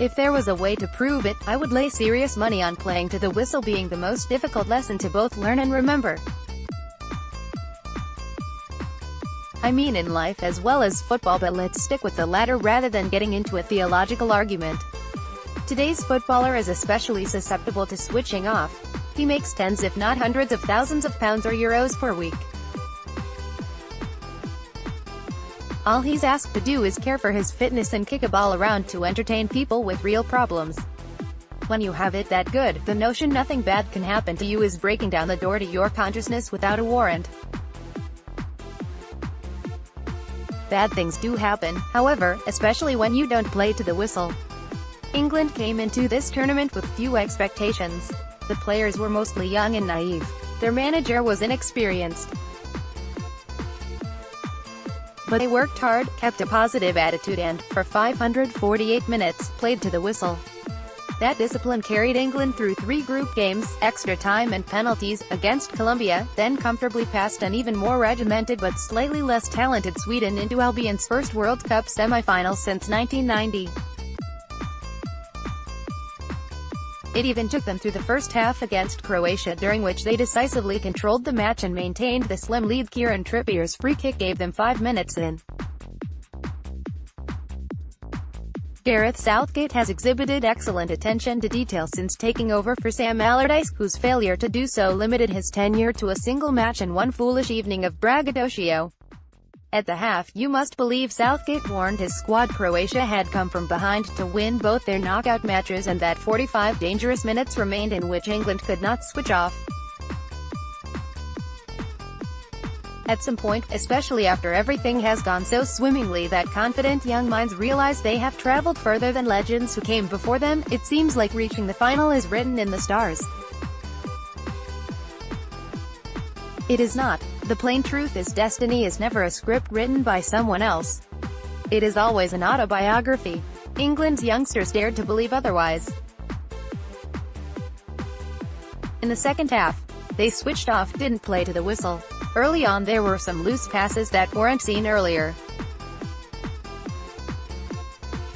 If there was a way to prove it, I would lay serious money on playing to the whistle being the most difficult lesson to both learn and remember. I mean in life as well as football, but let's stick with the latter rather than getting into a theological argument. Today's footballer is especially susceptible to switching off. He makes tens if not hundreds of thousands of pounds or euros per week. All he's asked to do is care for his fitness and kick a ball around to entertain people with real problems. When you have it that good, the notion nothing bad can happen to you is breaking down the door to your consciousness without a warrant. Bad things do happen, however, especially when you don't play to the whistle. England came into this tournament with few expectations. The players were mostly young and naive. Their manager was inexperienced. But they worked hard, kept a positive attitude and, for 548 minutes, played to the whistle. That discipline carried England through 3 group games, extra time and penalties, against Colombia, then comfortably past an even more regimented but slightly less talented Sweden into Albion's first World Cup semi-final since 1990. It even took them through the first half against Croatia, during which they decisively controlled the match and maintained the slim lead. Kieran Trippier's free kick gave them 5 minutes in. Gareth Southgate has exhibited excellent attention to detail since taking over for Sam Allardyce, whose failure to do so limited his tenure to a single match and one foolish evening of braggadocio. At the half, you must believe Southgate warned his squad Croatia had come from behind to win both their knockout matches and that 45 dangerous minutes remained in which England could not switch off. At some point, especially after everything has gone so swimmingly that confident young minds realize they have traveled further than legends who came before them, it seems like reaching the final is written in the stars. It is not. The plain truth is destiny is never a script written by someone else. It is always an autobiography. England's youngsters dared to believe otherwise. In the second half, they switched off, didn't play to the whistle. Early on there were some loose passes that weren't seen earlier.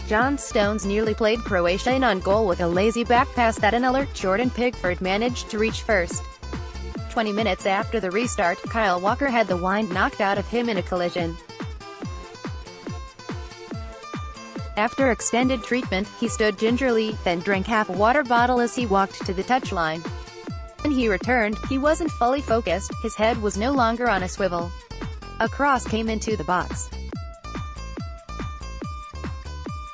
John Stones nearly played Croatia in on goal with a lazy back pass that an alert Jordan Pickford managed to reach first. 20 minutes after the restart, Kyle Walker had the wind knocked out of him in a collision. After extended treatment, he stood gingerly, then drank half a water bottle as he walked to the touchline. When he returned, he wasn't fully focused, his head was no longer on a swivel. A cross came into the box.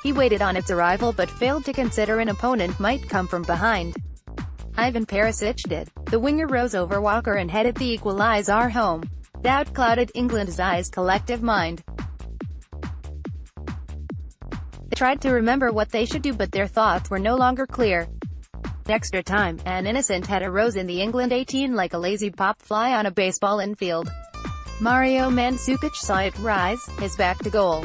He waited on its arrival but failed to consider an opponent might come from behind. Ivan Perisic did. The winger rose over Walker and headed the equalizer home. Doubt clouded England's collective mind. They tried to remember what they should do, but their thoughts were no longer clear. Extra time, an innocent header rose in the England 18 like a lazy pop fly on a baseball infield. Mario Mandzukic saw it rise, his back to goal.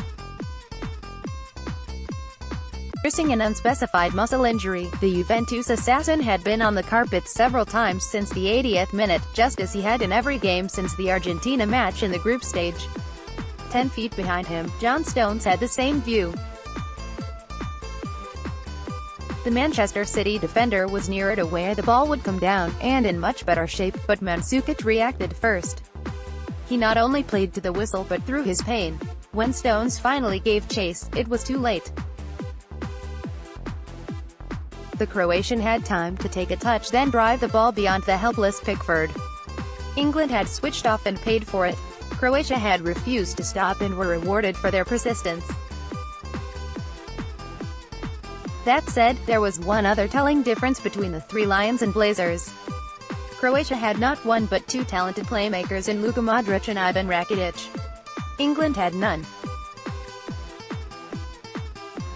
Nursing an unspecified muscle injury, the Juventus assassin had been on the carpet several times since the 80th minute, just as he had in every game since the Argentina match in the group stage. 10 feet behind him, John Stones had the same view. The Manchester City defender was nearer to where the ball would come down, and in much better shape, but Mandzukic reacted first. He not only played to the whistle but through his pain. When Stones finally gave chase, it was too late. The Croatian had time to take a touch, then drive the ball beyond the helpless Pickford. England had switched off and paid for it. Croatia had refused to stop and were rewarded for their persistence. That said, there was one other telling difference between the three Lions and Blazers. Croatia had not one but 2 talented playmakers in Luka Modric and Ivan Rakitic. England had none.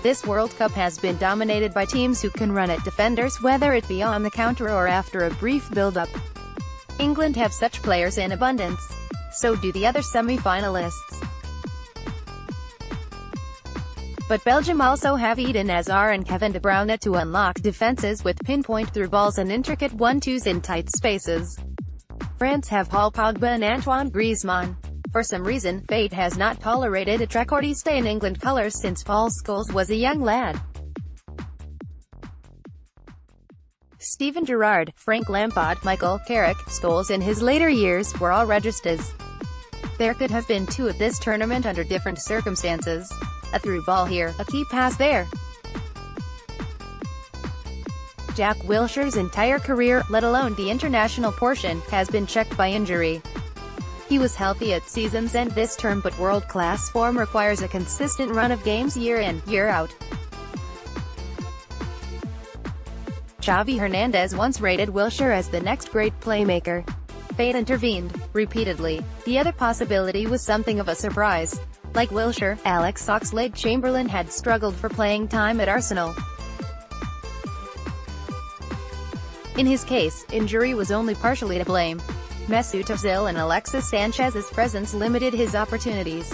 This World Cup has been dominated by teams who can run at defenders, whether it be on the counter or after a brief build-up. England have such players in abundance. So do the other semi-finalists. But Belgium also have Eden Hazard and Kevin De Bruyne to unlock defenses with pinpoint through balls and intricate 1-2s in tight spaces. France have Paul Pogba and Antoine Griezmann. For some reason, fate has not tolerated a trequartiste in England colours since Paul Scholes was a young lad. Steven Gerrard, Frank Lampard, Michael Carrick, Scholes in his later years, were all registers. There could have been two at this tournament under different circumstances. A through ball here, a key pass there. Jack Wilshere's entire career, let alone the international portion, has been checked by injury. He was healthy at season's end this term, but world-class form requires a consistent run of games year in, year out. Xavi Hernandez once rated Wilshere as the next great playmaker. Fate intervened, repeatedly. The other possibility was something of a surprise. Like Wilshere, Alex Oxlade-Chamberlain had struggled for playing time at Arsenal. In his case, injury was only partially to blame. Mesut Ozil and Alexis Sanchez's presence limited his opportunities.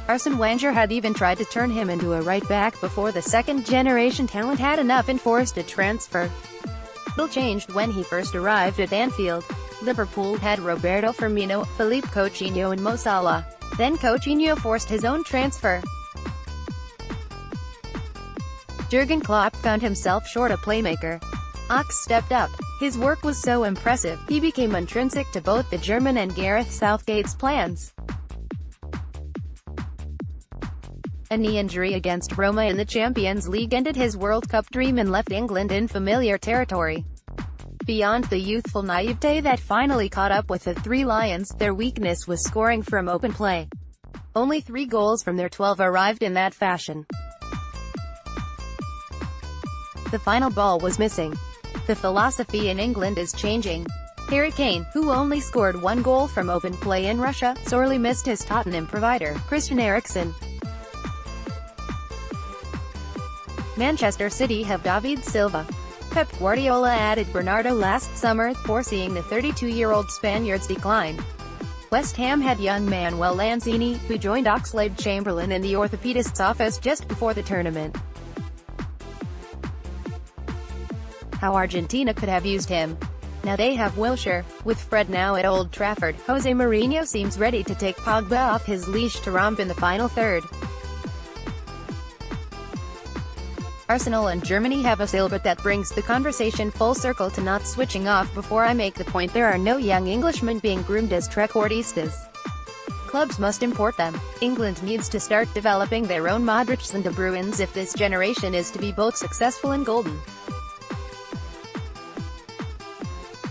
Arsene Wenger had even tried to turn him into a right-back before the second-generation talent had enough and forced a transfer. Little changed when he first arrived at Anfield. Liverpool had Roberto Firmino, Philippe Coutinho and Mo Salah. Then Coutinho forced his own transfer. Jurgen Klopp found himself short a playmaker. Ox stepped up. His work was so impressive, he became intrinsic to both the German and Gareth Southgate's plans. A knee injury against Roma in the Champions League ended his World Cup dream and left England in familiar territory. Beyond the youthful naivete that finally caught up with the Three Lions, their weakness was scoring from open play. Only 3 goals from their 12 arrived in that fashion. The final ball was missing. The philosophy in England is changing. Harry Kane, who only scored 1 goal from open play in Russia, sorely missed his Tottenham provider, Christian Eriksen. Manchester City have David Silva. Pep Guardiola added Bernardo last summer, foreseeing the 32-year-old Spaniard's decline. West Ham had young Manuel Lanzini, who joined Oxlade-Chamberlain in the orthopedist's office just before the tournament. How Argentina could have used him. Now they have Wilshere. With Fred now at Old Trafford, Jose Mourinho seems ready to take Pogba off his leash to romp in the final third. Arsenal and Germany have a sale, but that brings the conversation full circle to not switching off before I make the point there are no young Englishmen being groomed as Trecordistas. Clubs must import them. England needs to start developing their own Modrics and De Bruynes if this generation is to be both successful and golden.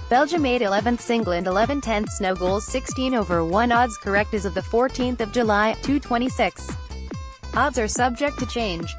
Belgium 8 11ths, England 11 tenths, no goals 16/1 odds correct as of the 14th of July, 2:26. Odds are subject to change.